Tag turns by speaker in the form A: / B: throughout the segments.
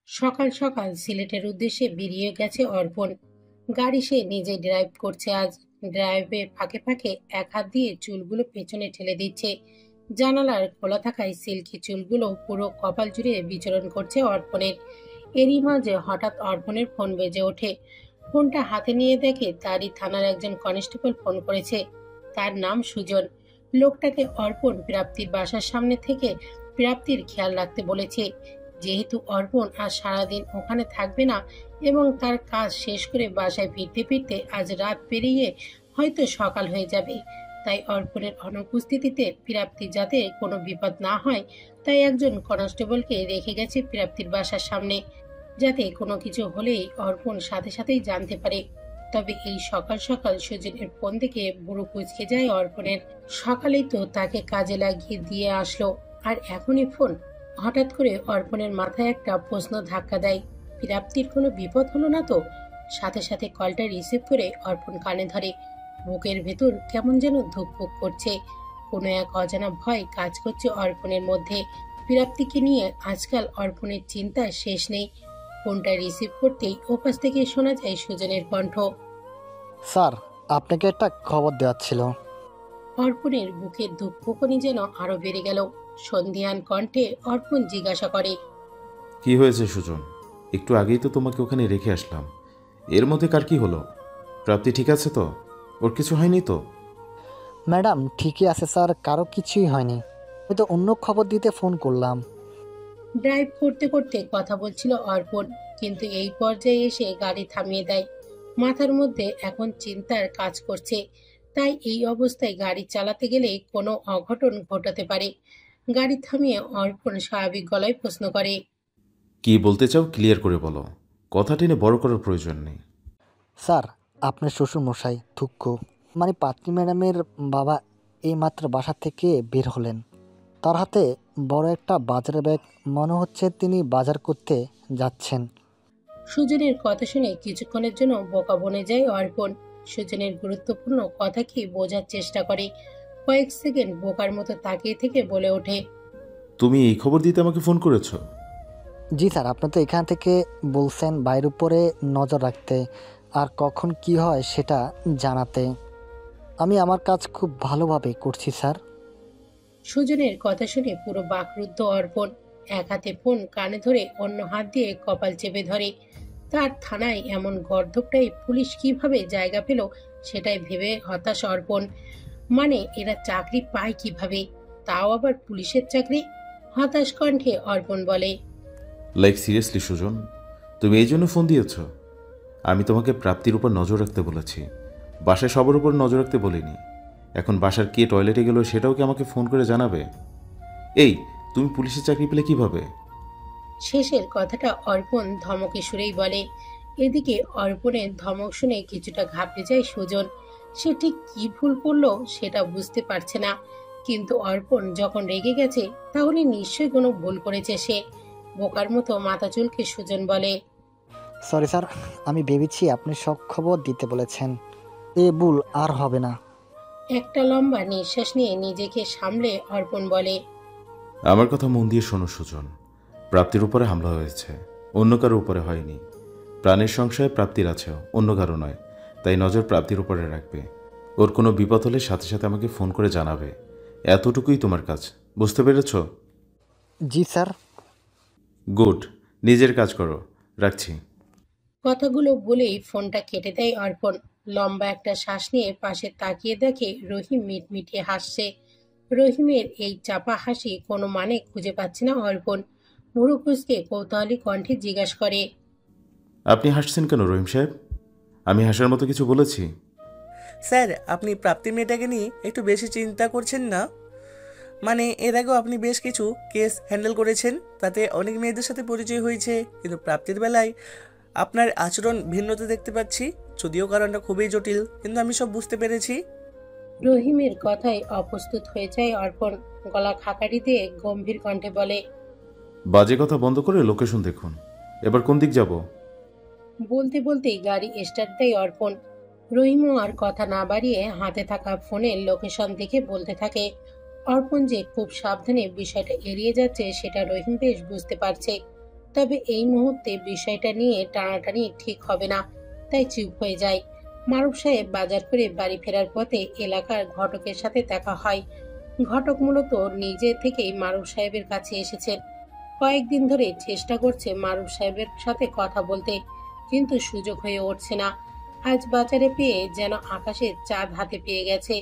A: সকাল সকাল সিলেটের উদ্দেশ্যে বেরিয়ে গেছে অর্পণ। গাড়ি সে নিজে ড্রাইভ করছে আজ। ড্রাইভের ফাঁকে ফাঁকে এক হাত দিয়ে চুলগুলো পেছনে ঠেলে দিচ্ছে। জানালার খোলা থাকায় সিল্কি চুলগুলো পুরো কপাল জুড়ে বিচরণ করছে অর্পণের। এরই মাঝে হঠাৎ অর্পণের ফোন বেজে ওঠে। ফোনটা হাতে নিয়ে দেখে তারই থানার একজন কনস্টেবল ফোন করেছে। তার নাম সুজন। লোকটাকে অর্পণ প্রাপ্তির বাসার সামনে থেকে প্রাপ্তির খেয়াল রাখতে বলেছে। যেহেতু অর্পণ আজ সারাদিন ওখানে থাকবে না এবং তার কাজ শেষ করে বাসায় ফিরতে ফিরতে আজ রাত পেরিয়ে হয়তো সকাল হয়ে যাবে, তাই অর্পণের অনুপস্থিতিতে প্রাপ্তি যাতে কোনো বিপদ না হয়, তাই একজন কনস্টেবলকে রেখে গেছে প্রাপ্তির বাসার সামনে, যাতে কোনো কিছু হলেই অর্পণ সাথে সাথেই জানতে পারে। তবে এই সকাল সকাল সুজনের ফোন দেখে বুড়ো কুঁচকে যায় অর্পণের। সকালেই তো তাকে কাজে লাগিয়ে দিয়ে আসলো, আর এখনই ফোন! হঠাৎ করে অর্পণের মাথায় একটা প্রশ্ন ধাক্কা দেয়, প্রাপ্তির কোনো বিপদ হলো না তো? সাথে সাথে কলটা রিসিভ করে অর্পণ কানে ধরে। বুকের ভেতর কেমন যেন ধুকপুক করছে। কোনো এক অজানা ভয় কাজ করছে অর্পণের মধ্যে। প্রাপ্তিকে নিয়ে আজকাল অর্পণের চিন্তা শেষ নেই। ফোনটা রিসিভ করতেই ওপাশ থেকে শোনা যায় সুজনের কণ্ঠ।
B: স্যার, আপনাকে একটা খবর দেওয়ার ছিল।
A: অর্পণের বুকের ধুকপুকনি যেন আরো বেড়ে গেল। সন্ধিয়ান কণ্ঠে অর্পণ জিজ্ঞাসা করে,
C: কি হয়েছে সুজন? একটু আগেই তো তোমাকে ওখানে রেখে আসলাম, এর মধ্যে কার কি হলো? প্রাপ্তি ঠিক আছে তো? ওর কিছু হয়নি তো?
B: ম্যাডাম ঠিকই আছে স্যার, কারো কিছুই হয়নি। আমি তো অন্য খবর দিতে ফোন করলাম।
A: ড্রাইভ করতে করতে কথা বলছিল অর্পণ, কিন্তু এই পর্যায়ে এসে গাড়ি থামিয়ে দেয়। মাথার মধ্যে এখন চিন্তার কাজ করছে, তাই এই অবস্থায় গাড়ি চালাতে গেলে কোনো অঘটন ঘটাতে পারে। গাড়ি থামিয়ে অর্পণ স্বাভাবিক গলায় প্রশ্ন করে,
C: কি বলতে চাও ক্লিয়ার করে বলো, কথা টেনে বড় করার প্রয়োজন নেই।
B: স্যার, আপনার শ্বশুর মশাই থুক্কু মানে পাত্রী ম্যাডামের বাবা এইমাত্র বাসা থেকে বের হলেন। তার হাতে বড় একটা বাজারের ব্যাগ, মনে হচ্ছে তিনি বাজার করতে যাচ্ছেন।
A: সুজনের কথা শুনে কিছুক্ষণের জন্য বোকা বনে যায় অর্পণ। সুজনের গুরুত্বপূর্ণ কথা কি বোঝার চেষ্টা করে। কয়েক সেকেন্ড বোকার মতো তাকিয়ে থেকে বলে ওঠে,
C: তুমি এই খবর দিতে আমাকে ফোন করেছো?
B: জি স্যার, আপনি তো এখান থেকে বলছেন বাইরের উপরে নজর রাখতে আর কখন কি হয় সেটা জানাতে। আমি আমার কাজ খুব ভালোভাবে করছি স্যার।
A: সুজনের কথা শুনে পুরো বাকরুদ্ধ অর্পণ। এক হাতে ফোন কানে ধরে অন্য হাত দিয়ে কপাল চেপে ধরে। তার থানায় এমন গর্ধবটাই পুলিশ কিভাবে জায়গা পেল সেটাই ভেবে হতাশ অর্পণ। মানে এরা চাকরি পায় কিভাবে, তাও আবার পুলিশের চাকরি? হতাশ কণ্ঠে অর্পণ বলে,
C: লাইক সিরিয়াসলি সুজন, তুমি এই জন্য ফোন দিয়েছ? আমি তোমাকে প্রাপ্তির উপর নজর রাখতে বলেছি, বাসায় সবার উপর নজর রাখতে বলিনি। এখন বাসার কে টয়লেটে গেল সেটাও কি আমাকে ফোন করে জানাবে? এই, তুমি পুলিশের চাকরি পেলে কিভাবে?
A: শেষের কথাটা অর্পণ ধমকে সুরেই বলে। এদিকে অর্পণের ধমক শুনে কিছুটা ঘাবড়ে যায় সুজন। সে ঠিক কি ভুল করলো সেটা বুঝতে পারছে না, কিন্তু অর্পণ যখন রেগে গেছে তাহলে নিশ্চয়ই কোনো ভুল করেছে সে। বোকার মতো মাথা চুলকে সুজন বলে,
B: সরি স্যার, আমি ভেবেছি আপনি সব খবর দিতে বলেছেন। এ ভুল আর হবে না।
A: একটা লম্বা নিঃশ্বাস নিয়ে নিজেকে সামলে অর্পণ বলে,
C: আমার কথা মন দিয়ে শোনো সুজন, প্রাপ্তির উপরে হামলা হয়েছে, অন্য কারো উপরে হয়নি। প্রাণের সংশয়ে প্রাপ্তির আছে, অন্য কারো নয়। তাই নজর প্রাপ্তির উপরে রাখবে। ওর কোনো বিপদ হলে সাথে সাথে আমাকে ফোন করে জানাবে। এতটুকুই তোমার কাজ, বুঝতে পেরেছ?
B: জি স্যার।
C: গুড, নিজের কাজ করো, রাখছি।
A: কথাগুলো বলেই ফোনটা কেটে দেয় অর্পণ। লম্বা একটা শ্বাস নিয়ে পাশে তাকিয়ে দেখে রহিম মিটমিটিয়ে হাসছে। রহিমের এই চাপা হাসি কোনো মানে খুঁজে পাচ্ছে না অর্পণ। ভুরু কুঁচকে কৌতূহলী কণ্ঠে জিজ্ঞাসা করে,
C: আপনি হাসছেন কেন রহিম সাহেব? আমি হাসার মতো কিছু বলেছি?
D: স্যার, আপনি প্রাপ্তি মেয়েটাকে নিয়ে একটু বেশি চিন্তা করছেন না? মানে এর আগেও আপনি বেশ কিছু কেস হ্যান্ডেল করেছেন, তাতে অনেক মেয়েদের সাথে পরিচয় হয়েছে, কিন্তু প্রাপ্তির বেলায় আপনার আচরণ ভিন্নতা দেখতে পাচ্ছি। যদিও কারণটা খুবই জটিল, কিন্তু আমি সব বুঝতে পেরেছি।
A: রহিমের কথায় অপ্রস্তুত হয়ে যায় অর্পণ। গলা খাকারি দিয়ে গম্ভীর কণ্ঠে বলে,
C: বাজে কথা বন্ধ করে লোকেশন দেখুন। এবার কোন দিক যাব?
A: বলতে বলতেই গাড়ি স্টার্ট দেয় অর্পণ। রহিমও আর কথা না বাড়িয়ে হাতে থাকা ফোনের লোকেশন দেখে বলতে থাকে, অর্পণ যে খুব সাবধানে বিষয়টা এড়িয়ে যাচ্ছে সেটা রহিম বেশ বুঝতে পারছে। তবে এই মুহূর্তে বিষয়টা নিয়ে টানাটানি ঠিক হবে না, তাই চুপ হয়ে যায়। মারুফ সাহেব বাজার করে বাড়ি ফেরার পথে এলাকার ঘটকের সাথে দেখা হয়। ঘটক মূলত নিজে থেকেই মারুফ সাহেবের কাছে এসেছেন। কয়েকদিন ধরে চেষ্টা করছে মারুফ সাহেবের সাথে কথা বলতে, কিন্তু সুযোগ হয়ে উঠছে না। আজ বাজারে পেয়ে যেন আকাশে চাঁদ হাতে পেয়ে গেছে।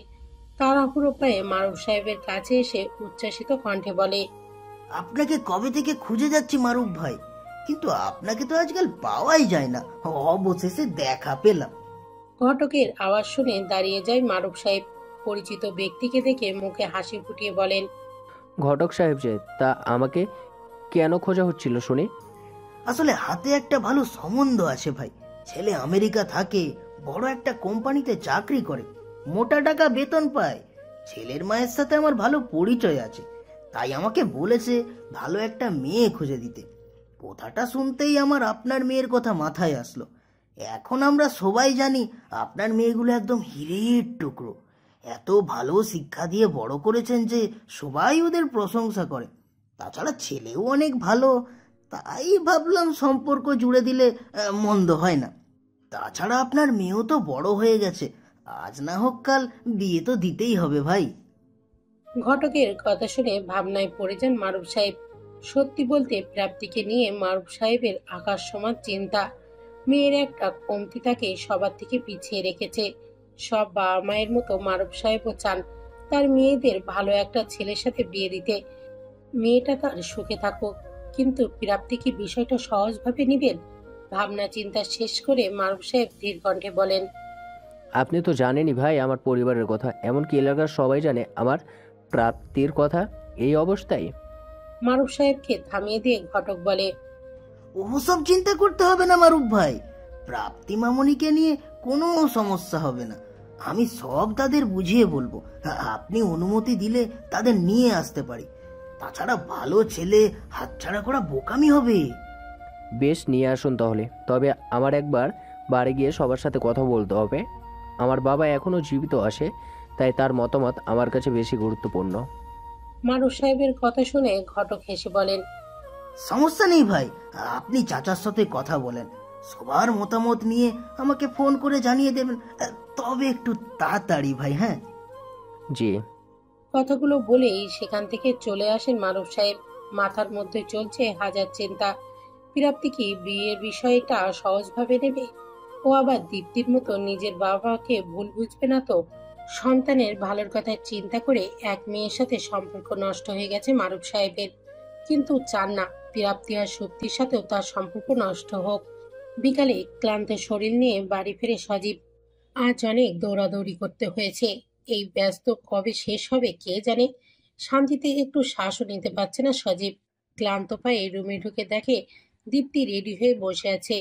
A: তাড়াহুড়ো পায়ে মারুফ সাহেবের কাছে এসে উচ্ছ্বাসিত কণ্ঠে বলে,
E: আপনাকে কবে থেকে খুঁজে যাচ্ছি মারুফ ভাই, কিন্তু আপনাকে তো আজকাল পাওয়াই যায় না। অবশেষে দেখা পেলাম।
A: ঘটকের আওয়াজ শুনে দাঁড়িয়ে যায় মারুফ সাহেব। পরিচিত ব্যক্তিকে দেখে মুখে হাসি ফুটিয়ে বলেন,
F: ঘটক সাহেব যে, তা আমাকে কেন খোঁজা হচ্ছিল শুনি?
E: আসলে হাতে একটা ভালো সম্বন্ধ আছে ভাই। ছেলে আমেরিকা থাকে, বড় একটা কোম্পানিতে চাকরি করে, মোটা টাকা বেতন পায়। ছেলের মায়ের সাথে আমার ভালো পরিচয় আছে, তাই আমাকে বলেছে ভালো একটা মেয়ে খুঁজে দিতে। কথাটা শুনতেই আমার আপনার মেয়ের কথা মাথায় আসলো। এখন আমরা সবাই জানি আপনার মেয়েগুলো একদম হিরের টুকরো। এত ভালো শিক্ষা দিয়ে বড় করেছেন যে সবাই ওদের প্রশংসা করে। তাছাড়া ছেলেও অনেক ভালো, তাই ভাবলাম সম্পর্ক জুড়ে দিলে মন্দ হয় না। তাছাড়া আপনার মেয়েও তো বড় হয়ে গেছে, আজ না হোক কাল বিয়ে তো দিতেই হবে ভাই।
A: ঘটকের কথা শুনে ভাবনায় পড়ে যান মারুফ সাহেব। সত্যি বলতে প্রাপ্তিকে নিয়ে মারুফ সাহেবের আকাশ সমান চিন্তা। মেয়ের একটা কমতি তাকে সবার থেকে পিছিয়ে রেখেছে। সব বাবা মায়ের মতো মারুফ সাহেবও চান তার মেয়েদের ভালো একটা ছেলের সাথে বিয়ে দিতে। মেয়েটা তার সুখে থাকুক, কিন্তু প্রাপ্তি কি বিষয়টা সহজভাবে নিবেন? ভাবনা চিন্তা শেষ করে মারুফ সাহেব ধীর কণ্ঠে বলেন,
F: আপনি তো জানেনই ভাই আমার পরিবারের কথা, এমনকি এলাকার সবাই জানে আমার প্রাপ্তির কথা। এই অবস্থায়
A: মারুফ সাহেবকে থামিয়ে দিয়ে ঘটক বলে,
E: ওসব চিন্তা করতে হবে না মারুফ ভাই। প্রাপ্তি মামনিকে নিয়ে কোনো সমস্যা হবে না, আমি সব তাদের বুঝিয়ে বলবো। আপনি অনুমতি দিলে তাদের নিয়ে আসতে পারি। তাছাড়া ভালো ছেলে হাতছাড়া করা বোকামি হবে।
F: বেশ, নিয়ে আসুন তাহলে। তবে আমার একবার বাড়ি গিয়ে সবার সাথে কথা বলতে হবে। আমার বাবা এখনো জীবিত আছে, তাই তার মতামত আমার কাছে বেশি গুরুত্বপূর্ণ।
A: মারুফ সাহেবের কথা শুনে ঘটক হেসে বলেন,
E: সমস্যা নেই ভাই, আপনি চাচার সাথে কথা বলেন, সবার মতামত নিয়ে আমাকে ফোন করে জানিয়ে দেবেন। তবে একটু তাড়াতাড়ি ভাই। হ্যাঁ
F: জি।
A: কথাগুলো বলেই সেখান থেকে চলে আসেন মারুফ সাহেব। মাথার মধ্যে চলছে হাজার চিন্তা। প্রাপ্তি কি বিয়ের বিষয়টা সহজভাবে নেবে? ও আবার দীপ্তির মতো নিজের বাবাকে ভুল বুঝবে না তো? সন্তানের ভালোর কথা চিন্তা করে এক মেয়ের সাথে সম্পর্ক নষ্ট হয়ে গেছে মারুফ সাহেবের, কিন্তু চান না প্রাপ্তি আর শক্তির সাথেও তার সম্পর্ক নষ্ট হোক। বিকালে ক্লান্ত শরীর নিয়ে বাড়ি ফিরে সজীব। আজ অনেক দৌড়াদৌড়ি করতে হয়েছে। এই ব্যস্ত কবে শেষ হবে কে জানে। শান্তিতে একটু শ্বাসও নিতে পারছে না সজীব। ক্লান্ত পায়ে রুমে ঢুকে দেখে দীপ্তি রেডি হয়ে বসে আছে।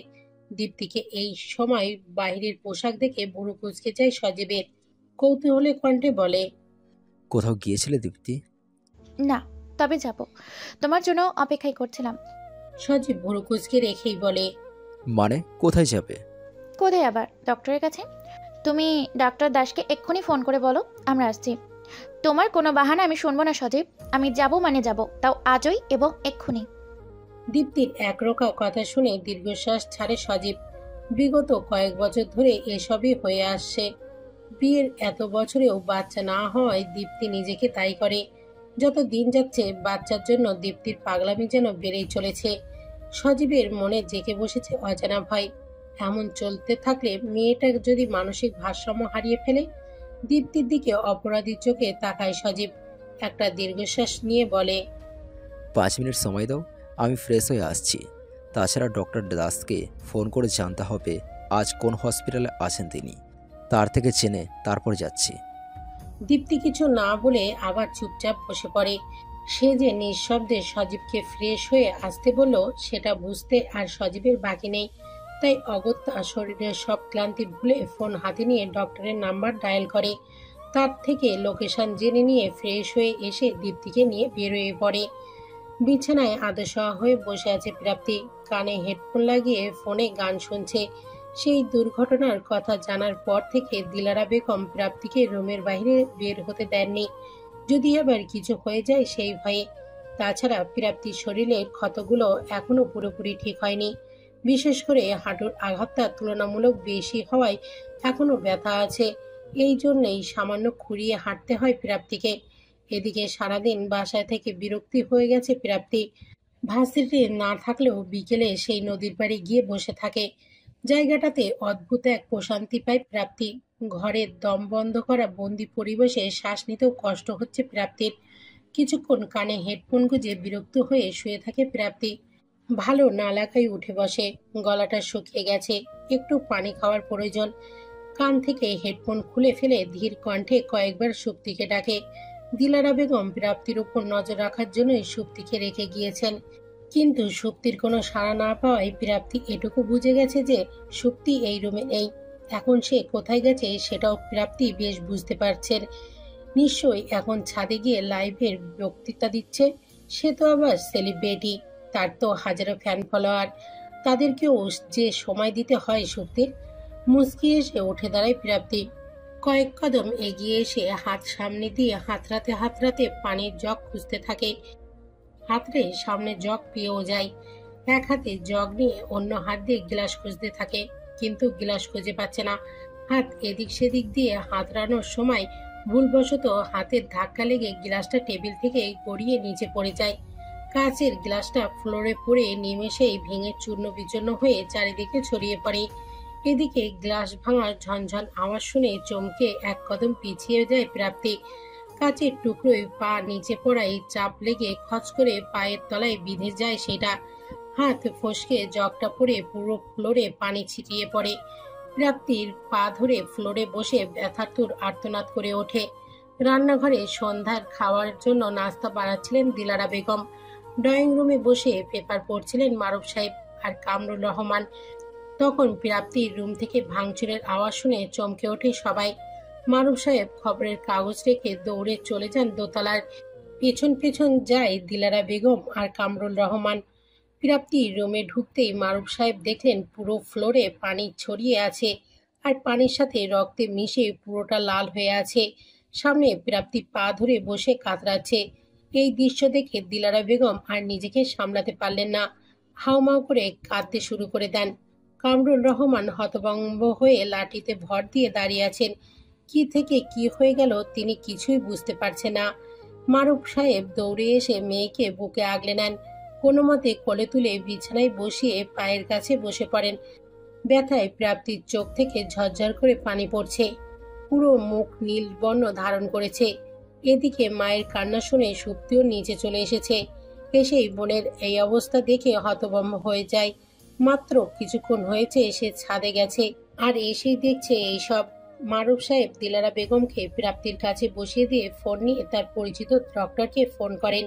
A: দীপ্তিকে এই সময় বাইরের পোশাক দেখে বুড়ো কুচকে যায় সজীবের। কৌতূহলে কণ্ঠে বলে,
G: কোথাও গিয়েছিলে দীপ্তি?
H: না, তবে যাব। তোমার জন্য অপেক্ষাই করছিলাম।
A: সজীব বুড়ো কুচকে রেখেই বলে,
G: মানে কোথায় যাবে?
H: কোথায় আবার? ডক্টরের কাছে। তুমি ডাক্তার দাসকে এক্ষুনি ফোন করে বলো আমরা আসছি। তোমার কোনো বাহানা আমি শুনবো না সজীব। আমি যাব মানে যাব, তাও আজই এবং এক্ষুনি।
A: দীপ্তির একরোখা কথা শুনে দীর্ঘশ্বাস ছাড়ে সজীব। বিগত কয়েক বছর ধরে এসবই হয়ে আসছে। বিয়ের এত বছরেও বাচ্চা না হওয়ায় দীপ্তি নিজেকে দায়ী করে। যত দিন যাচ্ছে বাচ্চার জন্য দীপ্তির পাগলামি যেন বেড়েই চলেছে। সজীবের মনে জেগে বসেছে অজানা ভয়। এমন চলতে থাকলে মেয়েটা যদি মানসিক ভারসাম্য হারিয়ে ফেলে। দীপ্তির দিকে অপরাধী চোখে তাকায় সজীব। একটা দীর্ঘশ্বাস নিয়ে বলে,
G: 5 মিনিট সময় দাও, আমি ফ্রেশ হয়ে আসছি। তাছাড়া ডক্টর দাসকে ফোন করে জানতে হবে আজ কোন হসপিটালে আছেন তিনি, তার থেকে জেনে তারপর যাচ্ছি।
A: দীপ্তি কিছু না বলে আবার চুপচাপ বসে পড়ে। সে যে নিঃশব্দে সজীবকে ফ্রেশ হয়ে আসতে বলল সেটা বুঝতে আর সজীবের বাকি নেই। তাই অগত্যা শরীরের সব ক্লান্তি ভুলে ফোন হাতে নিয়ে ডক্টরের নাম্বার ডায়াল করে। তার থেকে লোকেশন জেনে নিয়ে ফ্রেশ হয়ে এসে দীপ্তিকে নিয়ে বেরোয় পড়ে। বিছানায় আদশোয়া হয়ে বসে আছে প্রাপ্তি। কানে হেডফোন লাগিয়ে ফোনে গান শুনছে। সেই দুর্ঘটনার কথা জানার পর থেকে দিলারা বেগম প্রাপ্তিকে রুমের বাইরে বের হতে দেননি। যদি আবার কিছু হয়ে যায় সেই ভয়ে। তাছাড়া প্রাপ্তির শরীরের ক্ষতগুলো এখনো পুরোপুরি ঠিক হয়নি। বিশেষ করে হাঁটুর আঘাতটা তুলনামূলক বেশি হওয়ায় এখনো ব্যথা আছে। এই জন্যই সামান্য খুঁড়িয়ে হাঁটতে হয় প্রাপ্তিকে। এদিকে সারাদিন বাসায় থেকে বিরক্তি হয়ে গেছে প্রাপ্তি। ভার্সিটি না থাকলেও বিকেলে সেই নদীর পাড়ে গিয়ে বসে থাকে। জায়গাটাতে অদ্ভুত এক প্রশান্তি পায় প্রাপ্তি। ঘরের দম বন্ধ করা বন্দি পরিবেশে শ্বাস নিতেও কষ্ট হচ্ছে প্রাপ্তির। কিছুক্ষণ কানে হেডফোন গুঁজে বিরক্ত হয়ে শুয়ে থাকে প্রাপ্তি। ভালো না লাগায় উঠে বসে। গলাটা শুকিয়ে গেছে, একটু পানি খাওয়ার প্রয়োজন। কান থেকে হেডফোন খুলে ফেলে ধীর কণ্ঠে কয়েকবার সুপ্তিকে ডাকে। দিলারা বেগম প্রাপ্তির উপর নজর রাখার জন্যই সুপ্তিকে রেখে গিয়েছেন। কিন্তু সুপ্তির কোনো সাড়া না পাওয়ায় প্রাপ্তি এটুকু বুঝে গেছে যে সুপ্তি এই রুমে নেই। এখন সে কোথায় গেছে সেটাও প্রাপ্তি বেশ বুঝতে পারছেন। নিশ্চয়ই এখন ছাদে গিয়ে লাইভের বক্তৃতা দিচ্ছে। সে তো আবার সেলিব্রিটি, তার তো হাজারো ফ্যান ফলোয়ার, তাদেরকেও যে সময় দিতে হয় সুপ্তির। মুচকি এসে উঠে দাঁড়ায় প্রাপ্তি। কয়েক কদম এগিয়ে এসে হাত সামনে দিয়ে হাতড়াতে হাতড়াতে পানির জগ খুঁজতে থাকে। হাতড়ে সামনে জগ পেয়েও যায়। এক হাতে জগ নিয়ে অন্য হাত দিয়ে গ্লাস খুঁজতে থাকে, কিন্তু গ্লাস খুঁজে পাচ্ছে না। হাত এদিক সেদিক দিয়ে হাতড়ানোর সময় ভুলবশত হাতের ধাক্কা লেগে গ্লাসটা টেবিল থেকে গড়িয়ে নিচে পড়ে যায়। কাচের গ্লাসটা ফ্লোরে পড়ে নিমেষেই ভেঙে চূর্ণ বিচূর্ণ হয়ে চারিদিকে ছড়িয়ে পড়ে। এদিকে গ্লাস ভাঙার ঝনঝন আওয়াজ শুনে চমকে এক কদম পিছিয়ে যায় প্রাপ্তি। কাচের টুকরোয় পা নিচে পড়ায় চাপ লেগে খচ করে পায়ের তলায় বিঁধে যায় সেটা। হাত ফসকে জগটা পড়ে পুরো ফ্লোরে পানি ছিটিয়ে পড়ে। প্রাপ্তির পা ধরে ফ্লোরে বসে ব্যথাতুর আর্তনাদ করে ওঠে। রান্নাঘরে সন্ধ্যার খাওয়ার জন্য নাস্তা বানাচ্ছিলেন দিলারা বেগম। ড্রয়িং রুমে বসে পেপার পড়ছিলেন মারুফ সাহেব আর কামরুল রহমান। তখন প্রাপ্তির রুম থেকে ভাঙচুরের আওয়াজ শুনে চমকে ওঠে সবাই। মারুফ সাহেব খবরের কাগজ রেখে দৌড়ে চলে যান দোতলার। পেছন পেছন যায় দিলারা বেগম আর কামরুল রহমান। প্রাপ্তির রুমে ঢুকতেই মারুফ সাহেব দেখলেন পুরো ফ্লোরে পানি ছড়িয়ে আছে, আর পানির সাথে রক্তে মিশে পুরোটা লাল হয়ে আছে। সামনে প্রাপ্তি পা ধরে বসে কাতরাচ্ছে। এই দৃশ্য দেখে দিলারা বেগম আর নিজেকে সামলাতে পারলেন না, হাউমাউ করে কাঁদতে শুরু করে দেন। কামরুল রহমান হতভম্ব হয়ে লাঠিতে ভর দিয়ে দাঁড়িয়ে আছেন। কি থেকে কি হয়ে গেল তিনি কিছুই বুঝতে পারছেন না। মারুফ সাহেব দৌড়ে এসে মেয়েকে বুকে আগলে নেন। কোনো মতে কোলে তুলে বিছানায় বসিয়ে পায়ের কাছে বসে পড়েন। ব্যথায় প্রাপ্তির চোখ থেকে ঝরঝর করে পানি পড়ছে, পুরো মুখ নীল বর্ণ ধারণ করেছে। এদিকে মায়ের কান্না শুনে সুপ্তিও নিচে চলে এসেছে। এসেই বোনের এই অবস্থা দেখে হতভম্ব হয়ে যায়। মাত্র কিছুক্ষণ হয়েছে সে ছাদে গেছে, আর এসেই দেখছে এইসব। মারুফ সাহেব দিলারা বেগমকে প্রাপ্তির কাছে বসিয়ে দিয়ে ফোন নিয়ে তার পরিচিত ডক্টরকে ফোন করেন।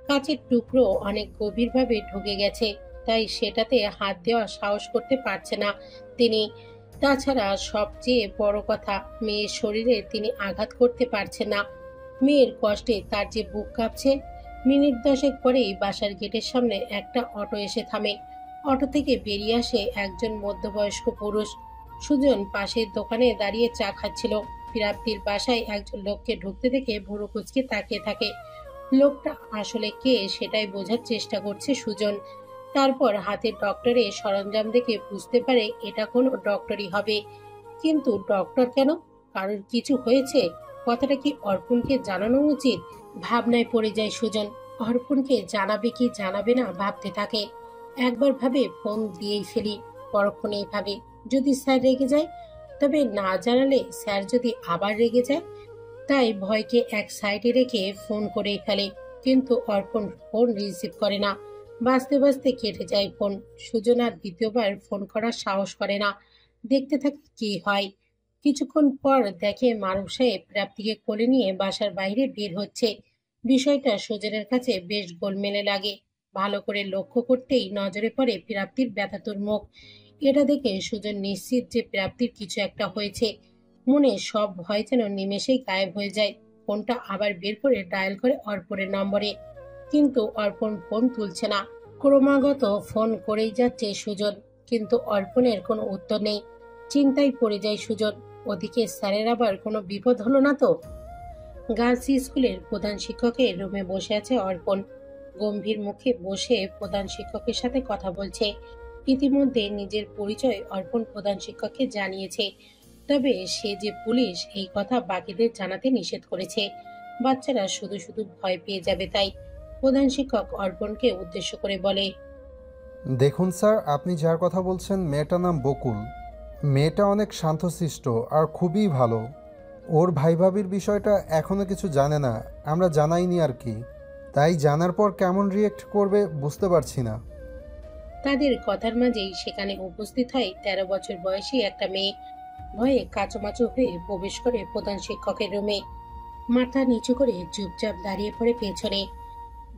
A: কাচের টুকরো অনেক গভীরভাবে ঢুকে গেছে, তাই সেটাতে হাত দেওয়ার সাহস করতে পারছে না তিনি। তাছাড়া সবচেয়ে বড় কথা, মেয়ের শরীরে তিনি আঘাত করতে পারছেন না। মেয়ের কষ্টে তার যে বুক কাঁপছে। মিনিট 10 পরেই বাসার গেটের সামনে একটা অটো এসে থামে। অটো থেকে বেরিয়ে আসে একজন মধ্যবয়স্ক পুরুষ। সুজন পাশের দোকানে দাঁড়িয়ে চা খাচ্ছিল। প্রাপ্তির বাসায় একজন লোককে ঢুকতে দেখে ভুরু কুঁচকে তাকিয়ে থাকে। লোকটা আসলে কে সেটাই বোঝার চেষ্টা করছে সুজন। তারপর হাতে ডক্টরের সরঞ্জাম দেখে বুঝতে পারে এটা কোনো ডক্টরই হবে। কিন্তু ডক্টর কেন? কারোর কিছু হয়েছে? কথাটা কি অর্পণকে জানানো উচিত? ভাবনায় পড়ে যায় সুজন। অর্পণকে জানাবে কি জানাবে না ভাবতে থাকে। একবার ভাবে ফোন দিয়েই ফেলি, পরক্ষণেই ভাবে যদি স্যার রেগে যায়, তবে না জানালে স্যার যদি আবার রেগে যায়। তাই ভয়কে এক সাইডে রেখে ফোন করেই ফেলে। কিন্তু অর্পণ ফোন রিসিভ করে না। বাঁচতে বাঁচতে কেটে যায় ফোন। সুজন আর দ্বিতীয়বার ফোন করার সাহস করে না। দেখতে থাকে কি হয়। কিছুক্ষণ পর দেখে মারুফ সাহেব প্রাপ্তিকে কোলে নিয়ে বাসার বাইরে বের হচ্ছে। বিষয়টা সুজনের কাছে বেশ গোলমেলে লাগে। ভালো করে লক্ষ্য করতেই নজরে পড়ে প্রাপ্তির ব্যথাতুর মুখ। এটা দেখে সুজন নিশ্চিত যে প্রাপ্তির কিছু একটা হয়েছে। মনে সব ভয় যেন নিমেষেই গায়েব হয়ে যায়। ফোনটা আবার বের করে ডায়াল করে অর্পণের নম্বরে, কিন্তু অর্পণ ফোন তুলছে না। ক্রমাগত ফোন করেই যাচ্ছে সুজন, কিন্তু অর্পণের কোনো উত্তর নেই। চিন্তায় পড়ে যায় সুজন। ওদিকে স্যারের আবার কোনো বিপদ হলো না তো? গার্লস স্কুলের প্রধান শিক্ষকের রুমে বসে আছে অর্পণ। গম্ভীর মুখে বসে প্রধান শিক্ষকের সাথে কথা বলছে। ইতিমধ্যে নিজের পরিচয় অর্পণ প্রধান শিক্ষককে জানিয়েছে, তবে সে যে পুলিশ এই কথা বাকিদের জানাতে নিষেধ করেছে। বাচ্চারা শুধু শুধু ভয় পেয়ে যাবে, তাই প্রধান শিক্ষক অর্পণকে উদ্দেশ্য করে বলে,
I: দেখুন স্যার, আপনি যার কথা বলছেন মেয়েটার নাম বকুল। মেয়েটা অনেক শান্তশিষ্ট আর খুবই ভালো। ওর ভাই ভাবির বিষয়টা এখনও কিছু জানে না, আমরা জানাইনি আর কি। তাই জানার পর কেমন রিয়েক্ট করবে বুঝতে পারছি না।
A: তাদের কথার মাঝেই সেখানে উপস্থিত হয় 13 বছর বয়সী একটা মেয়ে। ভয়ে কাচুমাচু হয়ে প্রবেশ করে প্রধান শিক্ষকের রুমে। মাথা নিচু করে চুপচাপ দাঁড়িয়ে পড়ে পেছনে।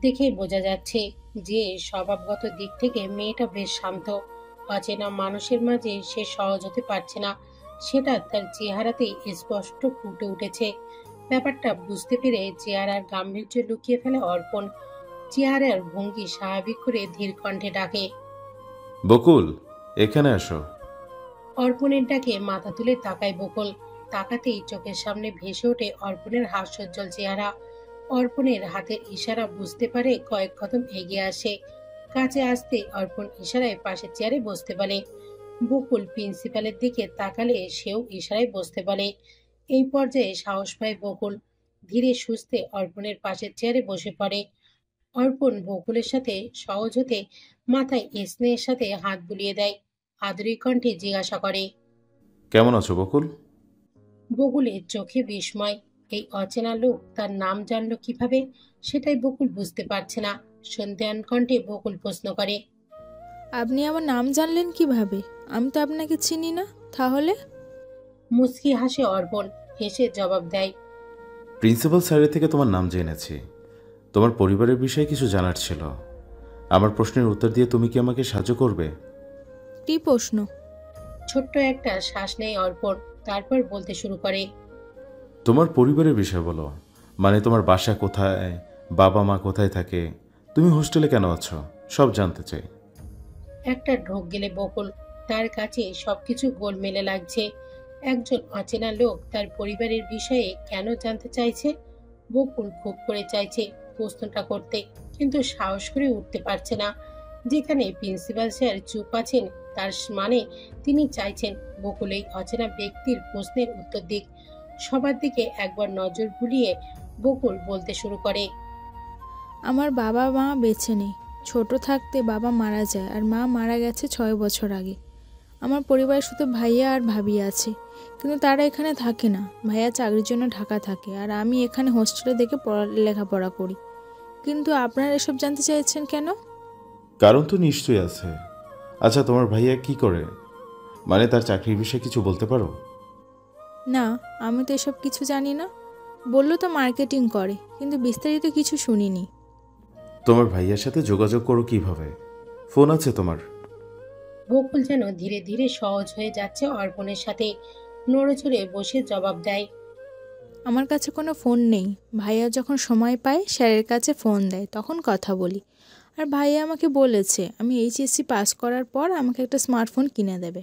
A: দেখে বোঝা যাচ্ছে যে স্বভাবগত দিক থেকে মেয়েটা বেশ শান্ত। অচেনা মানুষের মাঝে সে সহজ হতে পারছে না, সেটা তার চেহারাতেই স্পষ্ট ফুটে উঠেছে। ব্যাপারটা বুঝতে পেরে চেহারার গাম্ভীর্য লুকিয়ে ফেলে অর্পণ। চেহারার ভঙ্গি স্বাভাবিক করে ধীর কণ্ঠে ডাকে,
C: বকুল, এখানে আসো।
A: অর্পণের ডাকে মাথা তুলে তাকায় বকুল। তাকাতেই চোখের সামনে ভেসে ওঠে অর্পণের হাস্যোজ্জ্বল চেহারা। অর্পণের হাতের ইশারা বুঝতে পারে কয়েক কদম এগিয়ে আসে। কাছে আসতে অর্পণ ইশারায় পাশের চেয়ারে বসতে বলে। বকুল প্রিন্সিপালের দিকে তাকালে সেও ইশারায় বসতে বলে। এই পর্যায়ে সাহস পায় বকুল। ধীরে সুস্থে অর্পণের পাশের চেয়ারে বসে পড়ে। অর্পণ বকুলের সাথে সহজ হতে মাথায় স্নেহের সাথে হাত বুলিয়ে দেয়। আদুরি কণ্ঠে জিজ্ঞাসা করে,
C: কেমন আছো বকুল?
A: বকুলের চোখে বিস্ময়। এই অচেনা লোক তার নাম জানলো কিভাবে, সেটাই বকুল বুঝতে পারছে না। সন্দেহান কণ্ঠে বকুল প্রশ্ন করে,
J: আপনি আমার নাম জানলেন কিভাবে? আমি তো আপনাকে চিনি না। তাহলে?
A: মুচকি হাসে অর্পণ, হেসে জবাব দেয়,
C: প্রিন্সিপাল স্যারের থেকে তোমার নাম জেনেছি। তোমার পরিবারের বিষয়ে কিছু জানার ছিল। আমার প্রশ্নের উত্তর দিয়ে তুমি কি আমাকে সাহায্য করবে?
J: কি প্রশ্ন?
A: ছোট্ট একটা শ্বাস নেয় অর্পণ, তারপর বলতে শুরু করে,
C: তোমার পরিবারের বিষয় বলো। মানে তোমার বাসা কোথায়, বাবা মা কোথায় থাকে, তুমি হোস্টেলে কেন আছো, সব জানতে চাই।
A: একটা ঢোক গেলে বকুল। তার কাছে সবকিছু গোলমেলে লাগছে। একজন অচেনা লোক তার পরিবারের বিষয়ে কেন জানতে চাইছে? বকুল খুব করে চাইছে প্রশ্নটা করতে, কিন্তু সাহস করে উঠতে পারছে না। যেখানে প্রিন্সিপাল স্যার চুপ আছেন, তার মানে তিনি চাইছেন বকুল এই অচেনা ব্যক্তির প্রশ্নের উত্তর দিক। সবার দিকে একবার নজর বুলিয়ে বকুল বলতে শুরু করে,
J: আমার বাবা মা বেঁচে নেই। ছোট থাকতে বাবা মারা যায় আর মা মারা গেছে 6 বছর আগে। আমার পরিবারে শুধু ভাইয়া আর ভাবি আছে, কিন্তু তারা এখানে থাকে না। ভাইয়া চাকরির জন্য ঢাকা থাকে আর আমি এখানে হোস্টেলে দেখে লেখাপড়া করি। কিন্তু আপনারা এসব জানতে চাইছেন কেন?
C: কারণ তো নিশ্চয়ই আছে। আচ্ছা, তোমার ভাইয়া কি করে? মানে তার চাকরির বিষয়ে কিছু বলতে পারো?
J: না, আমি তো এসব কিছু জানি না। বললো তো মার্কেটিং করে, কিন্তু বিস্তারিত কিছু শুনিনি।
C: তোমার ভাইয়ার সাথে যোগাযোগ করো কিভাবে? ফোন আছে তোমার?
A: বকুল যেন ধীরে ধীরে সহজ হয়ে যাচ্ছে অর্পণের সাথে। নড়েচড়ে বসে জবাব দেয়,
J: আমার কাছে কোনো ফোন নেই। ভাইয়া যখন সময় পায় স্যারের কাছে ফোন দেয়, তখন কথা বলি। আর ভাইয়া আমাকে বলেছে আমি এইচএসসি পাস করার পর আমাকে একটা স্মার্টফোন কিনে দেবে।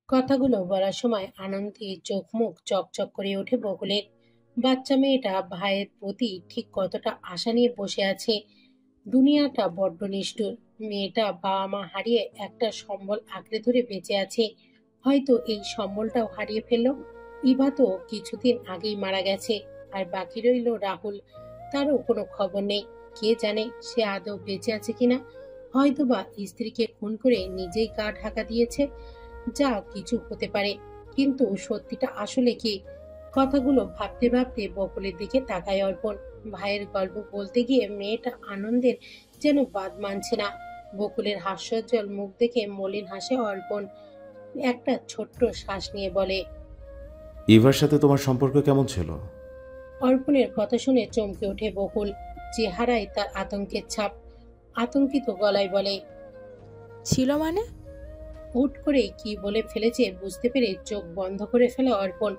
A: কথাগুলো বলার সময় আনন্দে চোখ মুখ চকচক করে ওঠে বকুলের। বাচ্চা মেয়েটা ভাইয়ের প্রতি ঠিক কতটা আশা নিয়ে বসে আছে। দুনিয়াটা বড্ড নিষ্ঠুর। মেয়েটা বাবা মা হারিয়ে একটা সম্বল আঁকড়ে ধরে বেঁচে আছে। হয়তো এই সম্বলটাও হারিয়ে ফেলল। ইভা তো কিছুদিন আগেই মারা গেছে, আর বাকি রইল রাহুল। তারও কোনো খবর নেই। কে জানে সে আদৌ বেঁচে আছে কিনা। হয়তোবা স্ত্রীকে খুন করে নিজেই গা ঢাকা দিয়েছে। যা কিছু হতে পারে, কিন্তু সত্যিটা আসলে কি? কথাগুলো ভাবতে ভাবতে বকুলের দিকে তাকায় অর্পণ। ভাইয়ের গল্প বলতে গিয়ে মেয়েটা আনন্দের যেন বাদ মানছে না। বকুলের হাস্যোজ্জ্বল মুখ দেখে মলিন হাসে অর্পণ। একটা ছোট্ট শ্বাস নিয়ে বলে,
C: ইভার সাথে তোমার সম্পর্ক কেমন ছিল?
A: অর্পণের কথা শুনে চমকে ওঠে বকুল। চেহারায় তার আতঙ্কের ছাপ। আতঙ্কিত গলায় বলে,
J: ছিল মানে?
A: হুট করে কি বলে ফেলেছে বুঝতে পেরে চোখ বন্ধ করে ফেলে অর্পণ।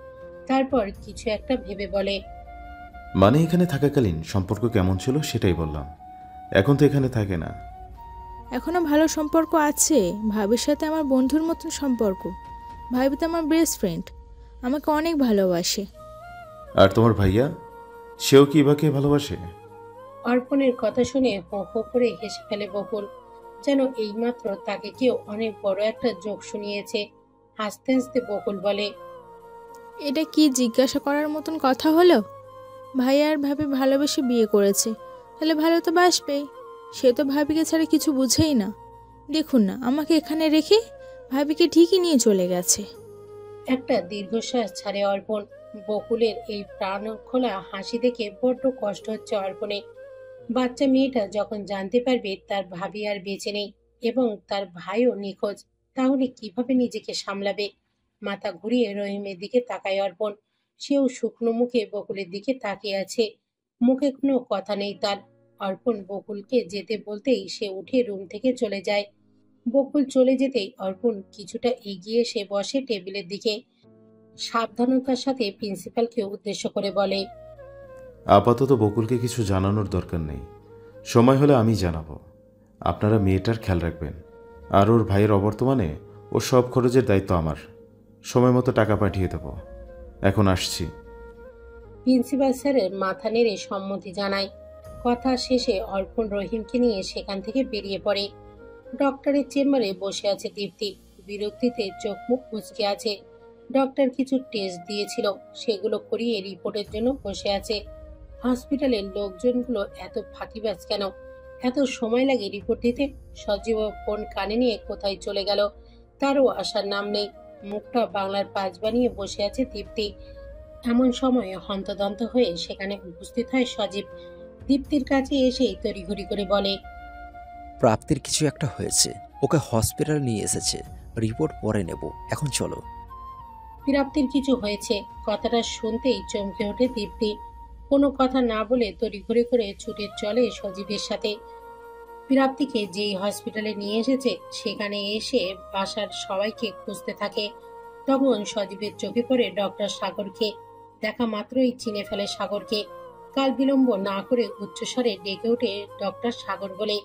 A: তারপর কিছু একটা ভেবে বলে,
C: মানে এখানে থাকাকালীন সম্পর্ক কেমন ছিল সেটাই বললাম। এখন তো এখানে থাকে না।
J: এখনো ভালো সম্পর্ক আছে। ভাবির সাথে আমার বন্ধুর মতন সম্পর্ক। ভাবি তো আমার বেস্ট ফ্রেন্ড, আমাকে অনেক ভালোবাসে।
C: আর তোমার ভাইয়া? সেও কি ইভাকে ভালোবাসে?
A: অর্পণের কথা শুনে হো হো করে হেসে ফেলে বকুল, যেন এইমাত্র তাকে কেউ অনেক বড় একটা জোক শুনিয়েছে। হাসতে হাসতে বকুল বলে,
J: এটা কি জিজ্ঞাসা করার মতন কথা হলো? ভাই আর ভাবি ভালোবেসে বিয়ে করেছে, তাহলে ভালো তো বাসবেই। সে তো ভাবিকে ছাড়া কিছু বুঝেই না। দেখুন না, আমাকে এখানে রেখে ভাবিকে ঠিকই নিয়ে চলে গেছে।
A: একটা দীর্ঘশ্বাস ছাড়ে অর্পণ। বকুলের এই প্রাণ খোলা হাসি দেখে বড্ড কষ্ট হচ্ছে অর্পণে। বাচ্চা মেয়েটা যখন জানতে পারবে তার ভাবি আর বেঁচে নেই এবং তার ভাইও নিখোঁজ, তাহলে কিভাবে নিজেকে সামলাবে? মাথা ঘুরিয়ে রহিমের দিকে তাকায় অর্পণ। সেও শুকনো মুখে বকুলের দিকে তাকিয়ে আছে, মুখে কোনো কথা নেই তার। অর্পণ বকুলকে যেতে বলতেই সে উঠে রুম থেকে চলে যায়। বকুল চলে যেতেই অর্পণ কিছুটা এগিয়ে এসে বসে টেবিলের দিকে। সাবধানতার সাথে প্রিন্সিপালকে উদ্দেশ্য করে বলে,
C: আপাতত বকুলকে কিছু জানানোর দরকার নেই, সময় হলে আমি জানাবো। আপনারা মেয়েটার খেয়াল রাখবেন, আর ওর ভাইয়ের অবর্তমানে ওর সব খরচের দায়িত্ব আমার। সময় মতো টাকা পাঠিয়ে দেব। এখন আসছি।
A: প্রিন্সিপাল স্যারের মাথা নেড়ে সম্মতি জানায়। কথা শেষে অর্পণ রহিমকে নিয়ে সেখান থেকে বেরিয়ে পড়ে। ডক্টরের চেম্বারে বসে আছে দীপ্তি, বিরক্তিতে চোখ মুখ কুঁচকে আছে। ডক্টর কিছু টেস্ট দিয়েছিল, সেগুলো করিয়ে রিপোর্টের জন্য বসে আছে। হসপিটালের লোকজনগুলো এত ফাঁকিবাজ কেন? এত সময় লাগে রিপোর্ট দিতে? সজীব ফোন কানে নিয়ে কোথায় চলে গেল, তারও আসার নাম নেই। মুখটা বাংলার পাঁচ বানিয়ে বসে আছে দীপ্তি। এমন সময় হন্তদন্ত হয়ে সেখানে উপস্থিত হয় সজীব। দীপ্তির কাছে এসে তড়িঘড়ি করে বলে,
G: প্রাপ্তির কিছু একটা হয়েছে, ওকে হসপিটাল নিয়ে এসেছে, রিপোর্ট পরে নেব, এখন চলো।
A: প্রাপ্তির কিছু হয়েছে কথাটা শুনতেই চমকে ওঠে দীপ্তি। কোনো কথা না বলে তড়িঘড়ি করে ছুটে চলে সজীবের সাথে। প্রাপ্তিকে যেই হসপিটালে নিয়ে এসেছে সেখানে এসে বাসার সবাইকে খুঁজতে থাকে। তখন সজীবের চোখে পড়ে ডক্টর সাগরকে। দেখা মাত্রই চিনে ফেলে সাগরকে। কাল বিলম্ব না করে উচ্চস্বরে ডেকে ওঠে ডক্টর সাগর বলে।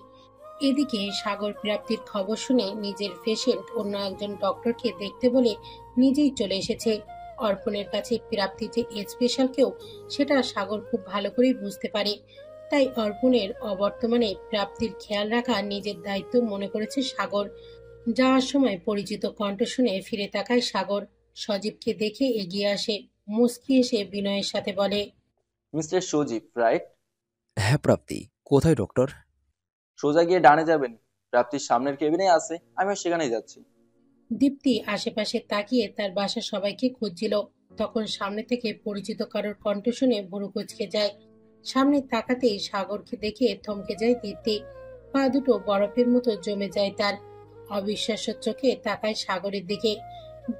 A: এদিকে সাগর প্রাপ্তির খবর শুনে নিজের পেশেন্ট অন্য একজন ডক্টরকে দেখতে বলে নিজেই চলে এসেছে। অর্পণের কাছে প্রাপ্তি যে স্পেশাল কেউ সেটা সাগর খুব ভালো করেই বুঝতে পারে। তাই অর্পণের অবর্তমানে প্রাপ্তির খেয়াল রাখা নিজের দায়িত্ব মনে করেছে সাগর। যাওয়ার সময় পরিচিত কণ্ঠ শুনে ফিরে তাকায় সাগর। সজীবকে দেখে এগিয়ে আসে, মুচকি এসে বিনয়ের সাথে বলে,
K: মিস্টার সজীব, রাইট?
G: হ্যাঁ প্রাপ্তি, কোথায় ডক্টর?
K: সোজা গিয়ে ডানে যাবেন, প্রাপ্তির সামনের কেবিনে আছে, আমিও সেখানেই যাচ্ছি।
A: দীপ্তি আশেপাশে তাকিয়ে তার বাসার সবাইকে খুঁজছিল। তখন সামনে থেকে পরিচিত কারোর কণ্ঠ শুনে ভুরু কুঁচকে যায়। সামনে তাকাতেই সাগরকে দেখে থমকে যায় দীপ্তি। পা দুটো বরফের মতো জমে যায় তার। অবিশ্বাস্য চোখে তাকায় সাগরের দিকে,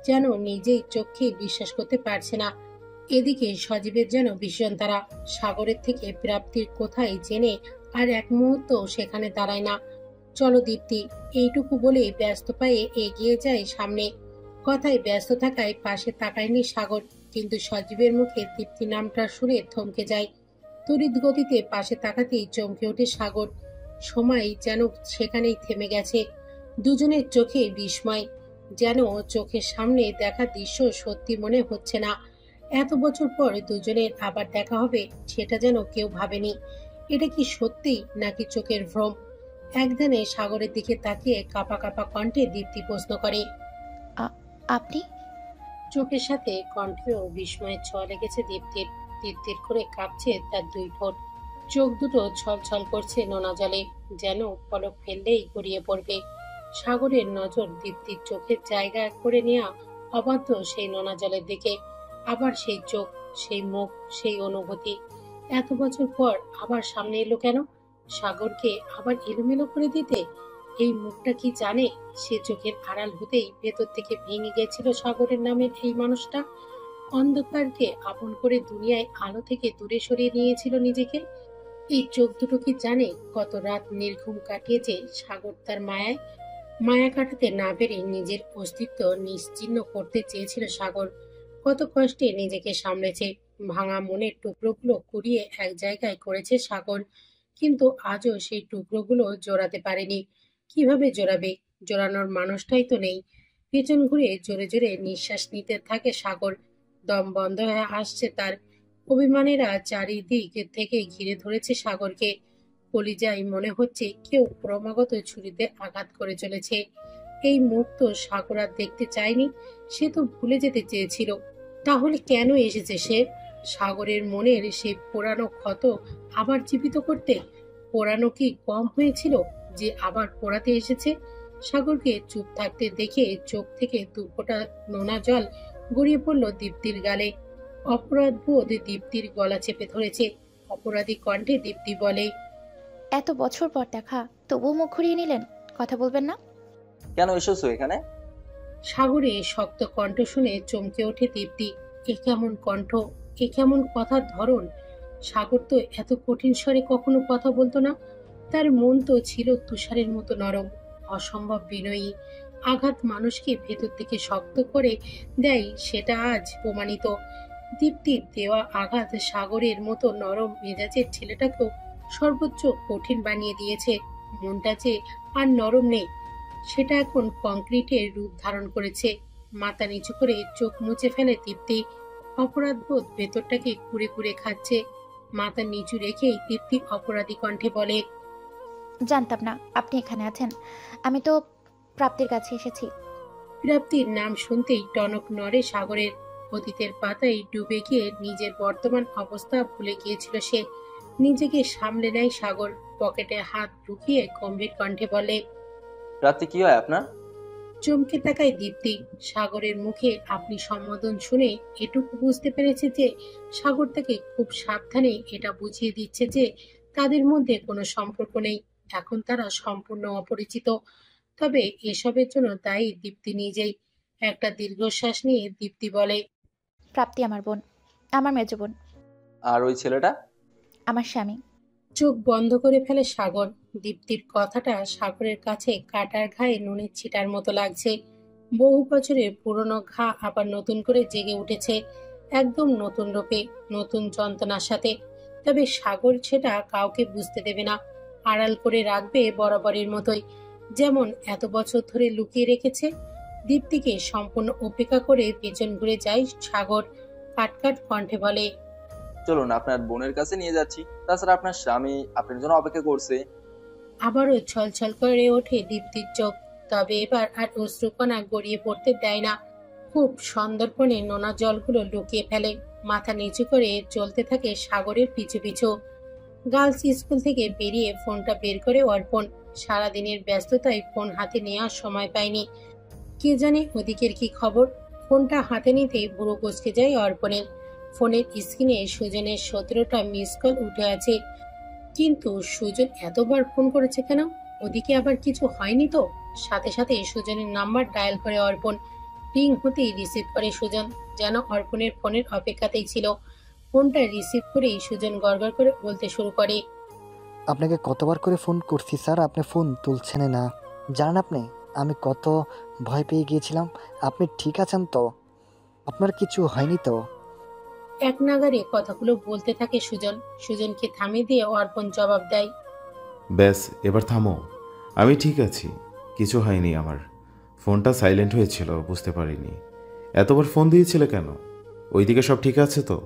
A: যেন নিজেই চোখে বিশ্বাস করতে পারছে না। এদিকে সজীবের যেন ভীষণ তারা। সাগরের থেকে প্রাপ্তির কোথায় জেনে আর এক মুহূর্ত সেখানে দাঁড়ায় না। চলো দীপ্তি, এইটুকু বলে ব্যস্ত পায়ে এগিয়ে যায় সামনে। কথায় ব্যস্ত থাকায় পাশে তাকায়নি সাগর, কিন্তু সজীবের মুখে দীপ্তি নামটা শুনে থমকে যায়। তড়িৎ গতিতে পাশে তাকাতেই চমকে ওঠে সাগর। সময় যেন সেখানেই থেমে গেছে। দুজনের চোখে বিস্ময়, যেন চোখের সামনে দেখা দৃশ্য সত্যি মনে হচ্ছে না। এত বছর পর দুজনের আবার দেখা হবে সেটা যেন কেউ ভাবেনি। এটা কি সত্যি নাকি চোখের ভ্রম? একদিনে সাগরের দিকে তাকিয়ে কাঁপা কাঁপা কণ্ঠে দীপ্তি প্রশ্ন করে,
H: আপনি?
A: চোখের সাথে কণ্ঠেও বিস্ময়ের ছোঁয়া লেগেছে দীপ্তির। দীপ্তির করে কাঁপছে তার দুই ঠোঁট, চোখ দুটো ছলছল করছে নোনা জলে, যেন পলক ফেললেই গড়িয়ে পড়বে। সাগরের নজর দীপ্তির চোখের জায়গা করে নেওয়া অবাধ্য সেই নোনা জলের দিকে। আবার সেই চোখ, সেই মুখ, সেই অনুভূতি। এত বছর পর আবার সামনে এলো কেন? সাগরকে আবার এলোমেলো করে দিতে? এই মুখটা কি জানে? সে চোখের আড়াল হতেই ভেতর থেকে ভেঙে গেছিল সাগরের নামের এই মানুষটা। অন্ধকারকে আপন করে দুনিয়ায় আলো থেকে দূরে সরিয়ে নিয়েছিল নিজেকে। এই চোখ দুটো কি জানে কত রাত নির্ঘুম কাটিয়েছে সাগর তার মায়ায়? মায়া কাটাতে না পেরে নিজের অস্তিত্ব নিশ্চিহ্ন করতে চেয়েছিল সাগর। কত কষ্টে নিজেকে সামলেছে, ভাঙা মনের টুকরোগুলো কুড়িয়ে এক জায়গায় করেছে সাগর। কিন্তু আজও সেই টুকরোগুলো জোড়াতে পারেনি। কিভাবে জোড়াবে? জোড়ানোর মানুষটাই তো নেই। পেছন ঘুরে জোরে জোরে নিঃশ্বাস নিতে থাকে সাগর। দম বন্ধ হয়ে আসছে তার। অভিমানীরা চারিদিক থেকে ঘিরে ধরেছে সাগরকে। কলিজায় মনে হচ্ছে কেউ ক্রমাগত ছুরিতে আঘাত করে চলেছে। এই মুখ তো সাগর আর দেখতে চায়নি, সে তো ভুলে যেতে চেয়েছিল। তাহলে কেন এসেছে সে? সাগরের মনের সেই পোড়ানো ক্ষত আবার জীবিত করতে? পোড়ানো কি কম হয়েছিল যে আবার পোড়াতে এসেছে? সাগরকে চুপ থাকতে দেখে চোখ থেকে দুফোঁটা নোনা জল গড়িয়ে পড়ল দীপ্তির গালে। অপরাধ বোধ দীপ্তির গলা চেপে ধরেছে। অপরাধী কণ্ঠে দীপ্তি বলে,
H: এত বছর পর দেখা, তবুও মুখ ঘুরিয়ে নিলেন, কথা বলবেন না?
K: কেন এসেছো এখানে?
A: সাগরে শক্ত কণ্ঠ শুনে চমকে ওঠে দীপ্তি। এ কেমন কণ্ঠ, এ কেমন কথার ধরন! সাগর তো এত কঠিন স্বরে কখনো কথা বলতো না। তার মন তো ছিল তুষারের মতো নরম, অসম্ভব বিনয়ী। আঘাত মানুষকে ভেতর থেকে শক্ত করে দেয়, সেটা আজ প্রমাণিত। দীপ্তির দেওয়া আঘাত সাগরের মতো নরম মেজাজের ছেলেটাকেও সর্বোচ্চ কঠিন বানিয়ে দিয়েছে। মনটা যে আর নরম নেই, সেটা এখন কংক্রিটের রূপ ধারণ করেছে। মাথা নিচু করে চোখ মুছে ফেলে দীপ্তি। অপরাধবোধ ভেতরটাকে কুড়ে কুড়ে খাচ্ছে। মাথা নিচু রেখেই দীপ্তি অপরাধী কণ্ঠে বলে,
H: জানতাম না আপনি এখানে আছেন। আমি তো প্রাপ্তির কাছে এসেছি।
A: প্রাপ্তির নাম শুনতেই টনক নড়ে সাগরের। অতীতের পাতায় ডুবে গিয়ে নিজের বর্তমান অবস্থা ভুলে গিয়েছিল সে। নিজেকে সামলে নেয় সাগর। পকেটে হাত ঢুকিয়ে গম্ভীর কণ্ঠে বলে,
K: রাতে কি হয় আপনার?
A: চমকে তাকায় দীপ্তি। সাগরের মুখে আপনি সম্বোধন শুনে এটুকু বুঝতে পেরেছে যে সাগর তাকে খুব সাবধানে এটা বুঝিয়ে দিচ্ছে যে তাদের মধ্যে কোনো সম্পর্ক নেই। এখন তারা সম্পূর্ণ অপরিচিত। তবে এসবের জন্য দায়ী দীপ্তি নিজেই। একটা দীর্ঘশ্বাস নিয়ে দীপ্তি বলে,
H: প্রাপ্তি আমার বোন, আমার মেজ বোন।
K: আর ওই ছেলেটা?
H: আমার স্বামী।
A: চোখ বন্ধ করে ফেলে সাগর। দীপ্তির কথাটা সাগরের কাছে কাটার ঘায়ে নুনের ছিটার মতো লাগছে। বহু বছরের পুরনো ঘা আবার নতুন করে জেগে উঠেছে, একদম নতুন রূপে, নতুন যন্ত্রণার সাথে। তবে সাগর সেটা কাউকে বুঝতে দেবে না, আড়াল করে রাখবে বরাবরের মতোই, যেমন এত বছর ধরে লুকিয়ে রেখেছে। দীপ্তিকে সম্পূর্ণ উপেক্ষা করে পেছন ঘুরে যায় সাগর। কাটকাট কণ্ঠে বলে,
K: চলুন আপনার বোনের কাছে নিয়ে যাচ্ছি। তাছাড়া আপনার স্বামী আপনার জন্য অপেক্ষা করছে।
A: আবারও ছলছল করে ওঠে দীপ্তির চোখ। তবে এবার আর অশ্রুকণা গড়িয়ে পড়তে দেয় না। খুব সন্দর্পণে নোনা জলগুলো লুকিয়ে ফেলে। মাথা নিচু করে চলতে থাকে সাগরের পিছু পিছু। গার্লস স্কুল থেকে বেরিয়ে ফোনটা বের করে অর্পণ। সারাদিনের ব্যস্ততায় ফোন হাতে নেওয়ার সময় পায়নি। কে জানে ওদিকের কি খবর। ফোনটা হাতে নিতেই বুড়ো কুঁচকে যায় অর্পণের। ফোনের স্ক্রিনে সুজনের 17টা মিস কল উঠে আছে। কিন্তু সুজন এতবার ফোন করেছে কেন? ওদিকে আবার কিছু হয়নি তো? সাথে সাথে সুজনের নাম্বার ডায়াল করে অর্পণ। রিং হতেই রিসিভ করে সুজন, যেন অর্পণের ফোনের অপেক্ষাতেই ছিল। ফোনটা রিসিভ করেই সুজন গড়গড় করে বলতে শুরু করে,
B: আপনাকে কতবার করে ফোন করছি স্যার, আপনি ফোন তুলছেন না। জানেন আপনি আমি কত ভয় পেয়ে গিয়েছিলাম। আপনি ঠিক আছেন তো? আপনার কিছু হয়নি তো?
A: এক নাগারে কথাগুলো বলতে থাকে সুজন। সুজনকে থামিয়ে দিয়ে অর্পণ জবাব দেয়,
C: ব্যাস এবার থামো, আমি ঠিক আছি, কিছু হয়নি আমার। ফোনটা সাইলেন্ট হয়েছিল, বুঝতে পারিনি। এতবার ফোন দিয়েছিলে কেন? ওইদিকে সব ঠিক আছে তো?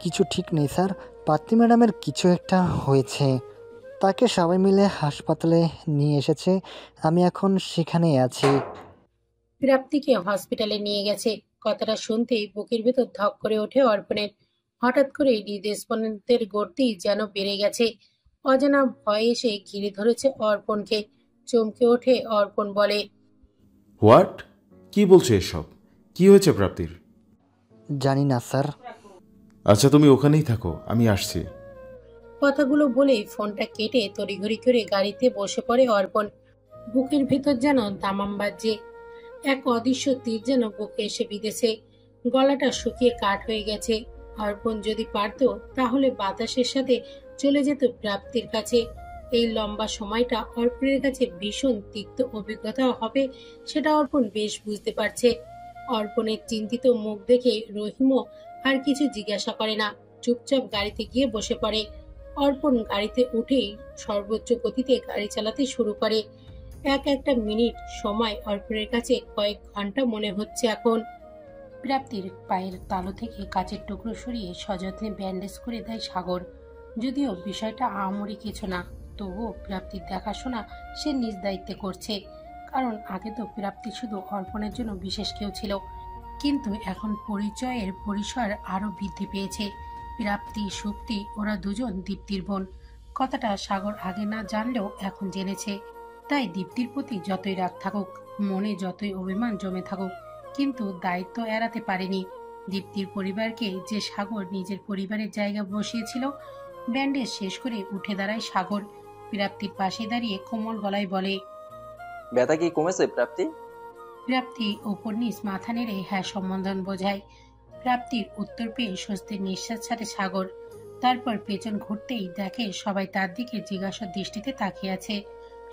B: কিছু ঠিক নেই স্যার, পাত্রী ম্যাডামের কিছু একটা হয়েছে। তাকে সবাই মিলে হাসপাতালে নিয়ে এসেছে, আমি এখন সেখানেই আছি।
A: প্রাপ্তিকে হসপিটালে নিয়ে গেছে। কথাটা শুনতেই বুকের ভেতর ধক করে ওঠে অর্পণের। হঠাৎ করে হৃদস্পন্দনের গতি যেন বেড়ে গেছে। অজানা ভয় এসে ঘিরে ধরেছে অর্পণকে। চমকে ওঠে অর্পণ, বলে,
C: হোয়াট? কি বলছো এসব? কি হয়েছে প্রাপ্তির?
B: জানি না স্যার।
C: আচ্ছা তুমি ওখানেই থাকো, আমি আসছি।
A: কথাগুলো বলেই ফোনটা কেটে তড়িঘড়ি করে গাড়িতে বসে পড়ে অর্পণ। বুকের ভেতর যেন দামাম বাজছে। এক অদৃশ্য তীর যেন বুকে এসে বিঁধেছে। গলাটা শুকিয়ে কাঠ হয়ে গেছে। অর্পণ যদি পারত তাহলে বাতাসের সাথে চলে যেত প্রাপ্তির কাছে। এই লম্বা সময়টা অর্পণের কাছে ভীষণ তিক্ত অভিজ্ঞতা হবে, সেটা অর্পণ বেশ বুঝতে পারছে। অর্পণের চিন্তিত মুখ দেখে রহিমও আর কিছু জিজ্ঞাসা করে না, চুপচাপ গাড়িতে গিয়ে বসে পড়ে। অর্পণ গাড়িতে উঠেই সর্বোচ্চ গতিতে গাড়ি চালাতে শুরু করে। এক একটা মিনিট সময় অর্পণের কাছে কয়েক ঘন্টা মনে হচ্ছে এখন। প্রাপ্তির পায়ের তালু থেকে কাচের টুকরো সরিয়ে সযত্নে ব্যান্ডেজ করে দেয় সাগর। যদিও বিষয়টা আহামরি কিছু না, তবুও প্রাপ্তির দেখাশোনা সে নিজ দায়িত্বে করছে। কারণ আগে তো প্রাপ্তি শুধু অর্পণের জন্য বিশেষ কেউ ছিল, কিন্তু এখন পরিচয়ের পরিসর আরো বৃদ্ধি পেয়েছে। প্রাপ্তি সুপ্তি ওরা দুজন দীপ্তির বোন। কথাটা সাগর আগে না জানলেও এখন জেনেছে। তাই দীপ্তির প্রতি যতই রাগ থাকুক, মনে যতই অভিমান জমে থাকুক, কিন্তু দায়িত্ব এড়াতে পারেনি। দীপ্তির পরিবারকে যে সাগর নিজের পরিবারের জায়গা বসিয়েছিল। ব্যান্ডেজ শেষ করে উঠে দাঁড়ায় সাগর। প্রাপ্তির পাশে দাঁড়িয়ে কোমল গলায় বলে,
K: ব্যথা কি কমেছে প্রাপ্তি?
A: প্রাপ্তি ওপর নিচ মাথা নেড়ে হ্যাঁ সম্বোধন বোঝায়। প্রাপ্তির উত্তর পেয়ে স্বস্তির নিঃশ্বাস ছাড়ে সাগর। তারপর পেছন ঘুরতেই দেখে সবাই তার দিকে জিজ্ঞাসা দৃষ্টিতে তাকিয়ে আছে।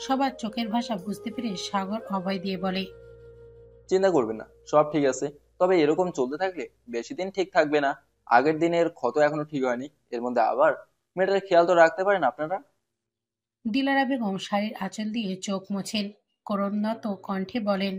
A: সবার চোখের ভাষা বুঝতে পেরে সাগর অভয় দিয়ে বলে,
K: চিন্তা করবেন না, সব ঠিক আছে। তবে এরকম চলতে থাকলে বেশি দিন ঠিক থাকবে না। আগের দিনের ক্ষত এখনো ঠিক হয়নি, এর মধ্যে আবার মেয়েটার খেয়াল তো রাখতে পারেন আপনারা।
A: দিলারা বেগম শাড়ির আঁচল দিয়ে চোখ মোছেন, করুণনত কণ্ঠে বলেন,